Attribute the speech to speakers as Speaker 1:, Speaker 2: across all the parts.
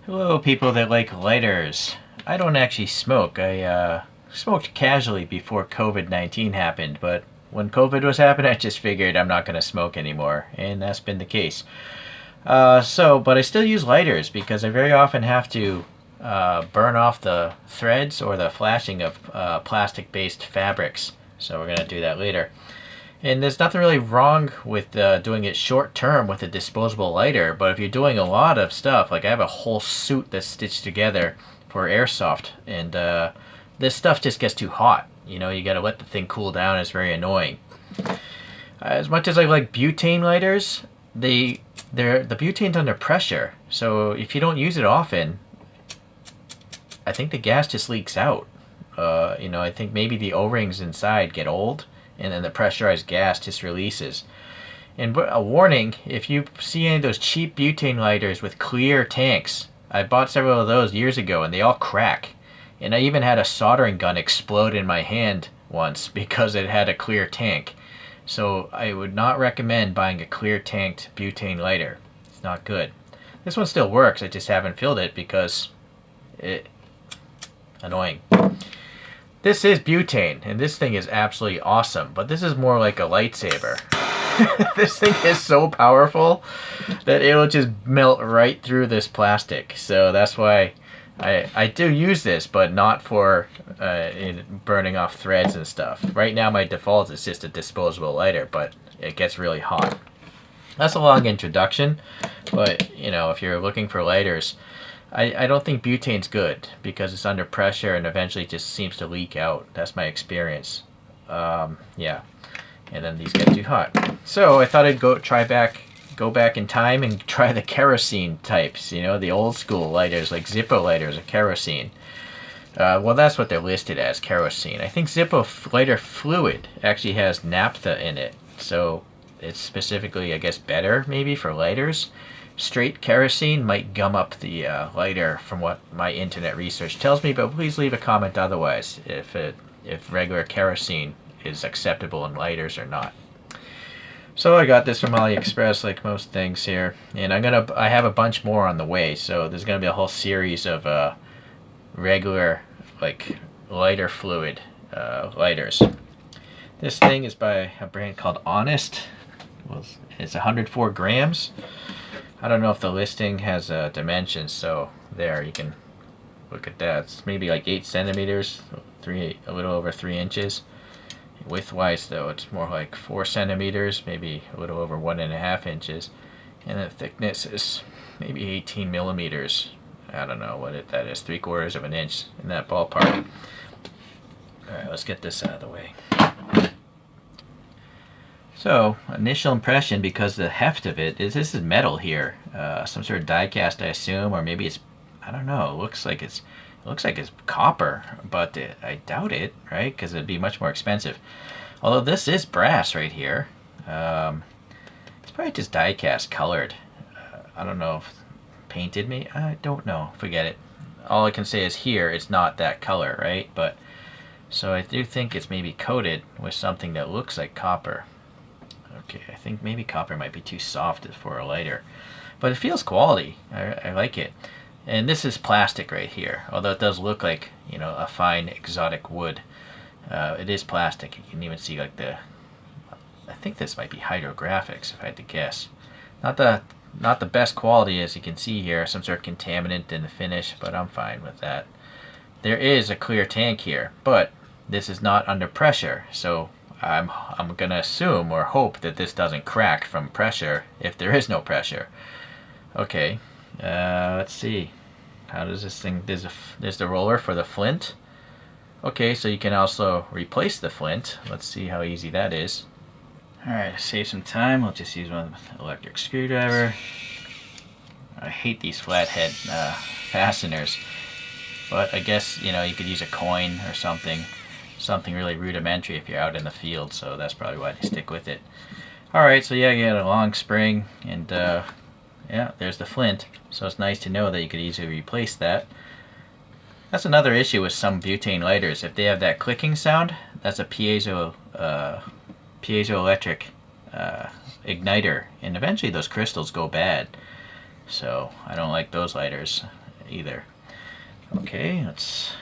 Speaker 1: Hello, people that like lighters. I don't actually smoke. I smoked casually before COVID-19 happened, but when COVID was happening, I just figured I'm not going to smoke anymore, and that's been the case. But I still use lighters because I very often have to burn off the threads or the flashing of plastic-based fabrics. So we're going to do that later. And there's nothing really wrong with doing it short term with a disposable lighter, but if you're doing a lot of stuff, like I have a whole suit that's stitched together for airsoft, and this stuff just gets too hot. You know, you gotta let the thing cool down. It's very annoying. As much as I like butane lighters, the butane's under pressure, so if you don't use it often, I think the gas just leaks out. I think maybe the O-rings inside get old, and then the pressurized gas just releases. And a warning, if you see any of those cheap butane lighters with clear tanks, I bought several of those years ago and they all crack. And I even had a soldering gun explode in my hand once because it had a clear tank. So I would not recommend buying a clear tanked butane lighter. It's not good. This one still works, I just haven't filled it because it annoying. This is butane, and this thing is absolutely awesome, but this is more like a lightsaber. This thing is so powerful that it'll just melt right through this plastic. So that's why I do use this, but not for burning off threads and stuff. Right now my default is just a disposable lighter, but it gets really hot. That's a long introduction, but if you're looking for lighters, I don't think butane's good because it's under pressure and eventually just seems to leak out. That's my experience. Yeah, and then these get too hot. So I thought I'd go back in time and try the kerosene types. The old school lighters like Zippo lighters or kerosene. Well, that's what they're listed as, kerosene. I think Zippo lighter fluid actually has naphtha in it, so it's specifically, I guess, better maybe for lighters. Straight kerosene might gum up the lighter from what my internet research tells me, but please leave a comment otherwise if regular kerosene is acceptable in lighters or not. So I got this from AliExpress like most things here, and I have a bunch more on the way, so there's gonna be a whole series of regular like lighter fluid lighters. This thing is by a brand called Honest. Well, it's 104 grams. I don't know if the listing has dimensions, so there you can look at that. It's maybe like 8 centimeters, a little over 3 inches. Widthwise, though, it's more like 4 centimeters, maybe a little over 1.5 inches, and the thickness is maybe 18 millimeters. I don't know what that is, 3/4 of an inch, in that ballpark. All right, let's get this out of the way. So, initial impression, because the heft of it is this is metal here, some sort of die cast, I assume, or maybe it's, I don't know. It looks like it's copper, but I doubt it, right? Because it'd be much more expensive. Although this is brass right here. It's probably just die cast colored. I don't know if painted me. I don't know. Forget it. All I can say is here it's not that color, right? But so I do think it's maybe coated with something that looks like copper. Okay, I think maybe copper might be too soft for a lighter, but it feels quality. I like it. And this is plastic right here, although it does look like a fine exotic wood. It is plastic. You can even see like I think this might be hydrographics if I had to guess. Not the best quality, as you can see here, some sort of contaminant in the finish, but I'm fine with that. There is a clear tank here, but this is not under pressure, so I'm gonna assume or hope that this doesn't crack from pressure if there is no pressure. Okay, let's see. How does this thing? There's the roller for the flint. Okay, so you can also replace the flint. Let's see how easy that is. All right, to save some time, we'll just use one electric screwdriver. I hate these flathead fasteners, but I guess you could use a coin or something really rudimentary if you're out in the field, so that's probably why they stick with it. Alright, so yeah, you got a long spring, and yeah, there's the flint, so it's nice to know that you could easily replace that. That's another issue with some butane lighters. If they have that clicking sound, that's a piezoelectric igniter, and eventually those crystals go bad, so I don't like those lighters. either. Okay, let's...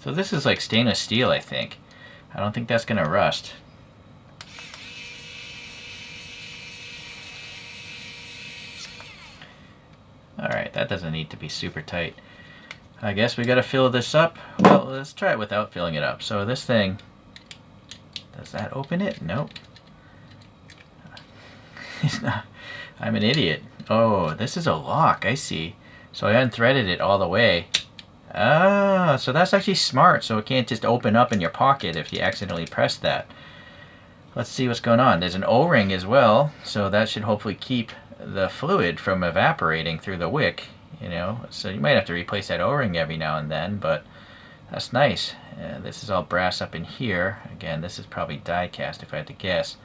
Speaker 1: So this is like stainless steel, I think. I don't think that's gonna rust. Alright, that doesn't need to be super tight. I guess we gotta fill this up. Well, let's try it without filling it up. So this thing, does that open it? Nope. It's not. I'm an idiot. Oh, this is a lock, I see. So I unthreaded it all the way. Ah, so that's actually smart. So it can't just open up in your pocket if you accidentally press that. Let's see what's going on. There's an O-ring as well, so that should hopefully keep the fluid from evaporating through the wick, you know. So you might have to replace that O-ring every now and then, but that's nice. This is all brass up in here. Again, this is probably die cast if I had to guess.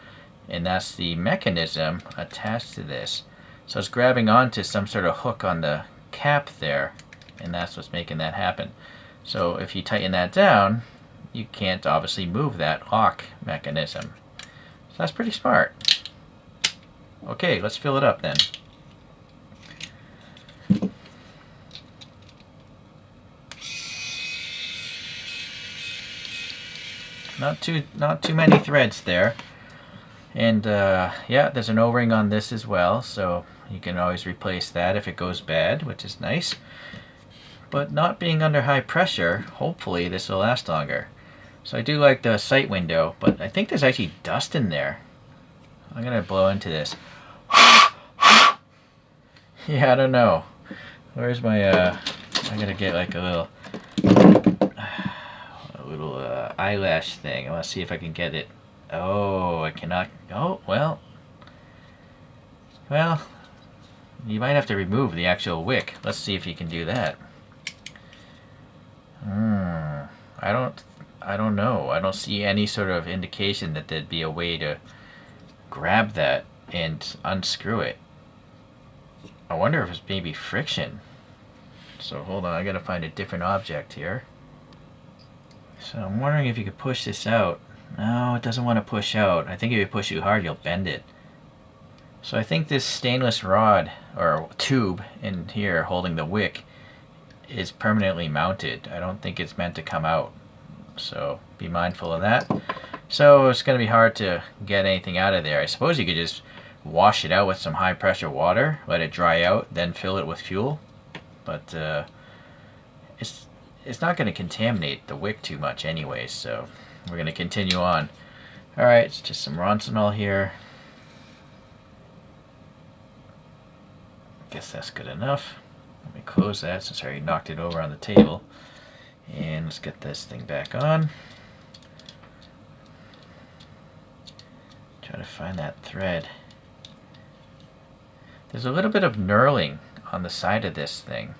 Speaker 1: And that's the mechanism attached to this. So it's grabbing onto some sort of hook on the cap there, and that's what's making that happen. So if you tighten that down, you can't obviously move that lock mechanism. So that's pretty smart. Okay, let's fill it up then. Not too many threads there. And yeah, there's an O-ring on this as well, so you can always replace that if it goes bad, which is nice. But not being under high pressure, hopefully this will last longer. So I do like the sight window, but I think there's actually dust in there. I'm gonna blow into this. Yeah, I don't know. Where's my I gotta get like a little eyelash thing. I want to see if I can get it. Oh, I cannot. Oh, well, you might have to remove the actual wick. Let's see if you can do that. I don't know. I don't see any sort of indication that there'd be a way to grab that and unscrew it. I wonder if it's maybe friction. So hold on, I gotta find a different object here. So I'm wondering if you could push this out. No, it doesn't want to push out. I think if you push too hard, you'll bend it. So I think this stainless rod, or tube in here holding the wick, is permanently mounted. I don't think it's meant to come out. So be mindful of that. So it's going to be hard to get anything out of there. I suppose you could just wash it out with some high pressure water, let it dry out, then fill it with fuel. But it's not going to contaminate the wick too much anyway, so we're going to continue on. Alright, it's just some Roncinol here. Guess that's good enough. Let me close that since I already knocked it over on the table. And let's get this thing back on. Try to find that thread. There's a little bit of knurling on the side of this thing.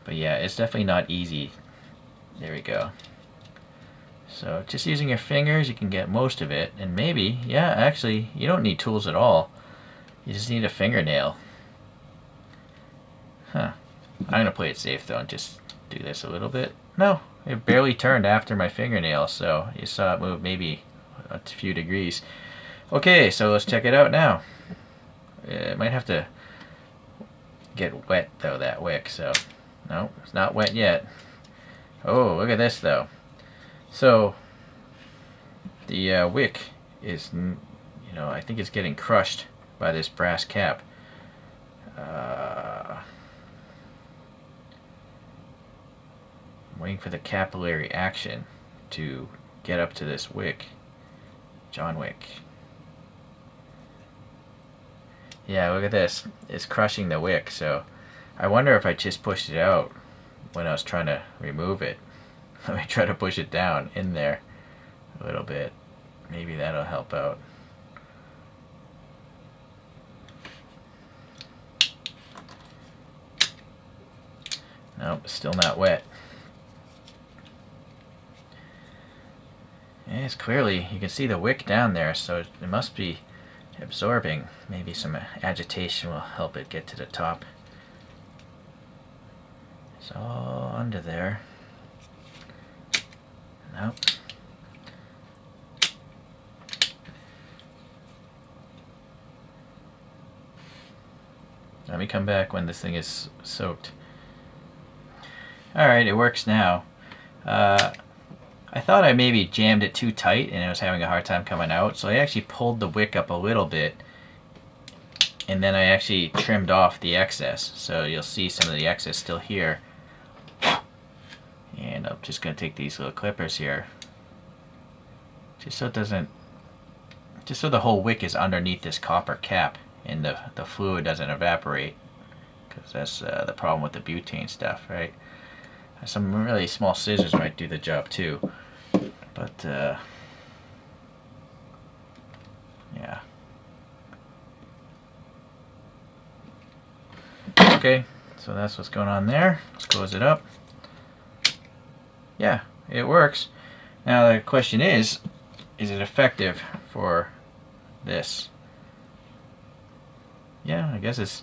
Speaker 1: But yeah, it's definitely not easy. There we go. So just using your fingers, you can get most of it. And maybe, yeah, actually, you don't need tools at all. You just need a fingernail. Huh. I'm going to play it safe though and just do this a little bit. No, it barely turned after my fingernail, so you saw it move maybe a few degrees. Okay, so let's check it out now. It might have to get wet though, that wick, so no, it's not wet yet. Oh, look at this though. So the wick is, you know, I think it's getting crushed by this brass cap. I'm waiting for the capillary action to get up to this wick. John Wick. Yeah, look at this. It's crushing the wick, so I wonder if I just pushed it out when I was trying to remove it. Let me try to push it down in there a little bit. Maybe that'll help out. Nope, still not wet. And it's clearly, you can see the wick down there, so it must be absorbing. Maybe some agitation will help it get to the top. It's all under there. Nope. Let me come back when this thing is soaked. Alright, it works now. I thought I maybe jammed it too tight and it was having a hard time coming out, so I actually pulled the wick up a little bit and then I actually trimmed off the excess. So you'll see some of the excess still here. And I'm just going to take these little clippers here. Just so it doesn't, just so the whole wick is underneath this copper cap and the fluid doesn't evaporate. Because that's the problem with the butane stuff, right? Some really small scissors might do the job too. But, yeah. Okay, so that's what's going on there. Let's close it up. Yeah, it works. Now the question is it effective for this? Yeah, I guess it's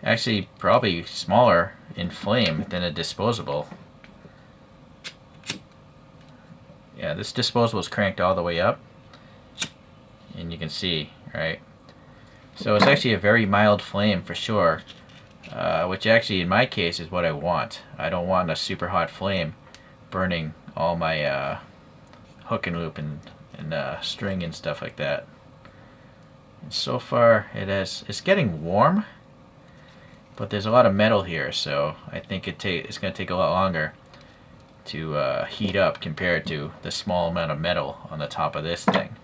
Speaker 1: actually probably smaller in flame than a disposable. Yeah, this disposable is cranked all the way up. And you can see, right? So it's actually a very mild flame for sure. Which actually in my case is what I want. I don't want a super hot flame burning all my hook and loop and string and stuff like that. And so far it's getting warm, but there's a lot of metal here, so I think it's going to take a lot longer to heat up compared to the small amount of metal on the top of this thing.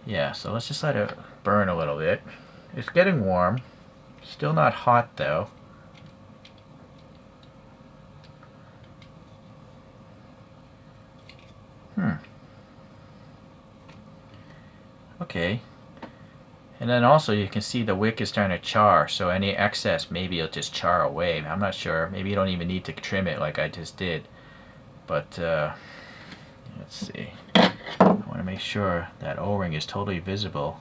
Speaker 1: Yeah, so let's just let it burn a little bit. It's getting warm. Still not hot though. Okay. And then also you can see the wick is starting to char, so any excess maybe it'll just char away. I'm not sure. Maybe you don't even need to trim it like I just did. But let's see. I want to make sure that O-ring is totally visible.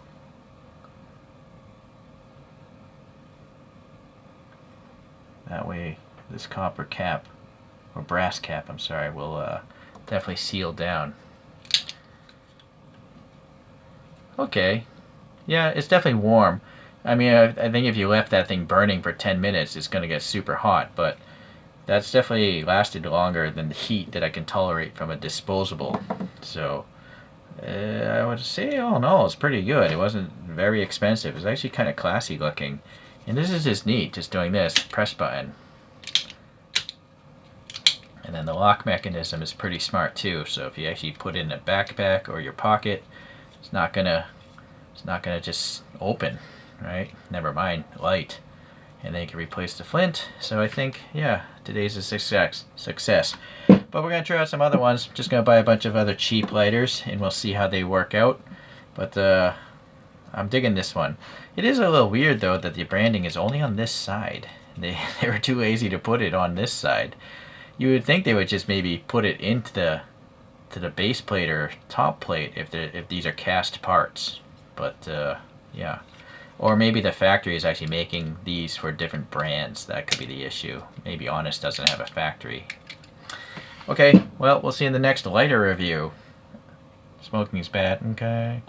Speaker 1: That way this copper cap, or brass cap, I'm sorry, will definitely seal down. Okay. Yeah, it's definitely warm. I mean, I think if you left that thing burning for 10 minutes, it's going to get super hot, but that's definitely lasted longer than the heat that I can tolerate from a disposable. So, I would say all in all, it's pretty good. It wasn't very expensive. It's actually kind of classy looking. And this is just neat, just doing this press button. And then the lock mechanism is pretty smart too. So if you actually put it in a backpack or your pocket, it's not gonna just open, right? Never mind, light. And then you can replace the flint. So I think, yeah, today's a success. But we're gonna try out some other ones. Just gonna buy a bunch of other cheap lighters, and we'll see how they work out. But I'm digging this one. It is a little weird though that the branding is only on this side. They were too lazy to put it on this side. You would think they would just maybe put it into the base plate or top plate if these are cast parts. But yeah. Or maybe the factory is actually making these for different brands. That could be the issue. Maybe Honest doesn't have a factory. Okay, well, we'll see you in the next lighter review. Smoking's bad, okay?